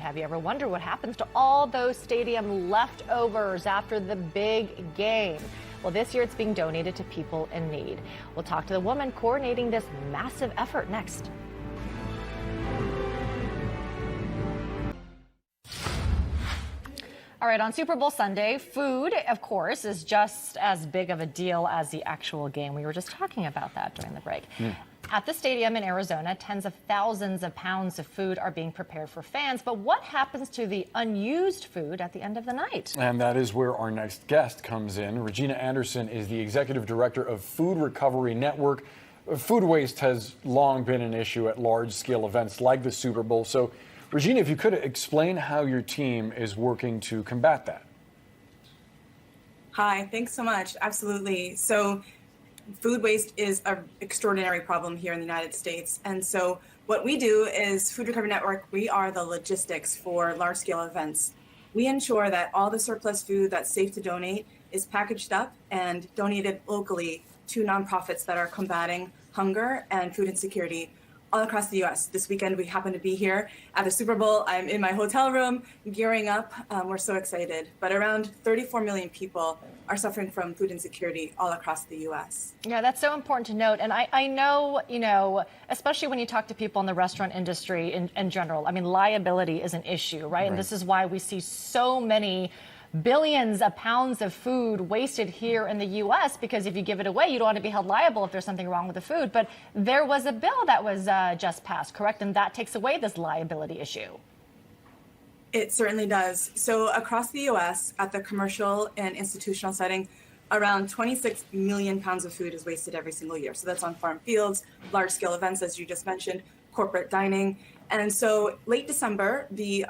have you ever wondered what happens to all those stadium leftovers after the big game? Well, this year it's being donated to people in need. We'll talk to the woman coordinating this massive effort next. All right, on Super Bowl Sunday, food, of course, is just as big of a deal as the actual game. We were just talking about that during the break. At the stadium in Arizona, tens of thousands of pounds of food are being prepared for fans. But what happens to the unused food at the end of the night? And that is where our next guest comes in. Regina Anderson is the Executive Director of Food Recovery Network. Food waste has long been an issue at large-scale events like the Super Bowl. So, Regina, if you could explain how your team is working to combat that. Hi, thanks so much. Absolutely. So food waste is an extraordinary problem here in the United States. And so what we do is Food Recovery Network, we are the logistics for large-scale events. We ensure that all the surplus food that's safe to donate is packaged up and donated locally to nonprofits that are combating hunger and food insecurity all across the U.S. This weekend, we happen to be here at the Super Bowl. I'm in my hotel room gearing up. We're so excited. But around 34 million people are suffering from food insecurity all across the U.S. Yeah, that's so important to note. And I know, especially when you talk to people in the restaurant industry in general, I mean, liability is an issue, right? And this is why we see so many billions of pounds of food wasted here in the U.S. because if you give it away, you don't want to be held liable if there's something wrong with the food. But there was a bill that was just passed, correct? And that takes away this liability issue. It certainly does. So across the U.S., at the commercial and institutional setting, around 26 million pounds of food is wasted every single year. So that's on farm fields, large-scale events, as you just mentioned, corporate dining. And so late December, the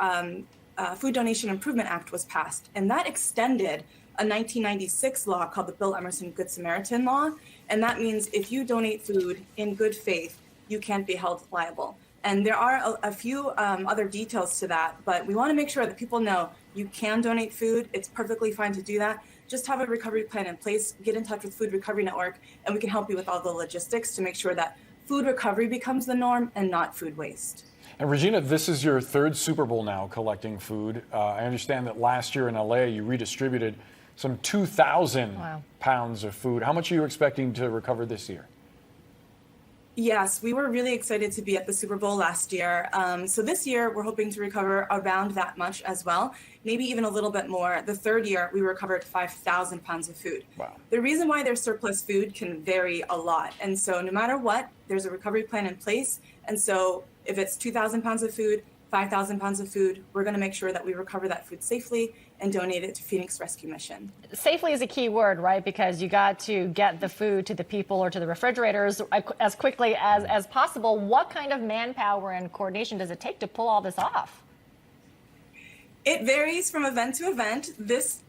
Food Donation Improvement Act was passed, and that extended a 1996 law called the Bill Emerson Good Samaritan Law. And that means if you donate food in good faith, you can't be held liable. And there are a few other details to that, but we want to make sure that people know you can donate food. It's perfectly fine to do that. Just have a recovery plan in place, get in touch with Food Recovery Network, and we can help you with all the logistics to make sure that food recovery becomes the norm and not food waste. And Regina, this is your third Super Bowl now collecting food. I understand that last year in LA you redistributed some 2,000 pounds of food. How much are you expecting to recover this year? Yes, we were really excited to be at the Super Bowl last year. So this year we're hoping to recover around that much as well, maybe even a little bit more. The third year we recovered 5,000 pounds of food. Wow. The reason why there's surplus food can vary a lot. And so no matter what, there's a recovery plan in place. And so if it's 2,000 pounds of food, 5,000 pounds of food, we're going to make sure that we recover that food safely and donate it to Phoenix Rescue Mission. Safely is a key word, right? Because you got to get the food to the people or to the refrigerators as quickly as possible. What kind of manpower and coordination does it take to pull all this off? It varies from event to event. This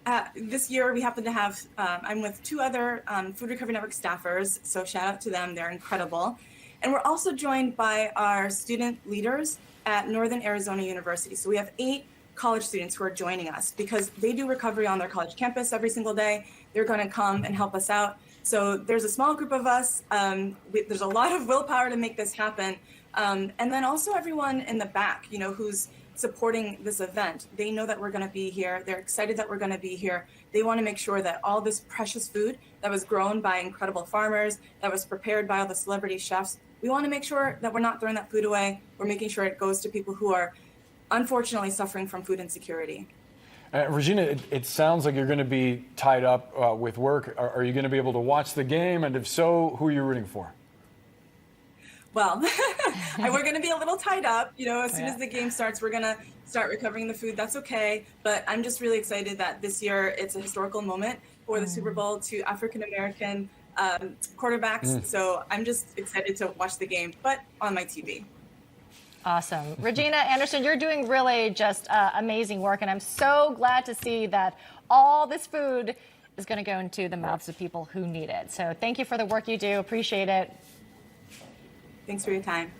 year we happen to have, I'm with two other Food Recovery Network staffers, so shout out to them, they're incredible. And we're also joined by our student leaders at Northern Arizona University. So we have 8 college students who are joining us because they do recovery on their college campus every single day. They're going to come and help us out. So there's a small group of us. There's a lot of willpower to make this happen. And then also everyone in the back, who's supporting this event. They know that we're going to be here. They're excited that we're going to be here. They want to make sure that all this precious food that was grown by incredible farmers, that was prepared by all the celebrity chefs, we want to make sure that we're not throwing that food away. We're making sure it goes to people who are unfortunately suffering from food insecurity. Regina, it sounds like you're going to be tied up with work. Are you going to be able to watch the game? And if so, who are you rooting for? Well, we're going to be a little tied up. As soon as the game starts, we're going to start recovering the food. That's okay. But I'm just really excited that this year it's a historical moment for the Super Bowl to African-American quarterbacks. So I'm just excited to watch the game, but on my TV. Awesome. Regina Anderson, you're doing really just amazing work, and I'm so glad to see that all this food is going to go into the mouths of people who need it. So thank you for the work you do. Appreciate it. Thanks for your time.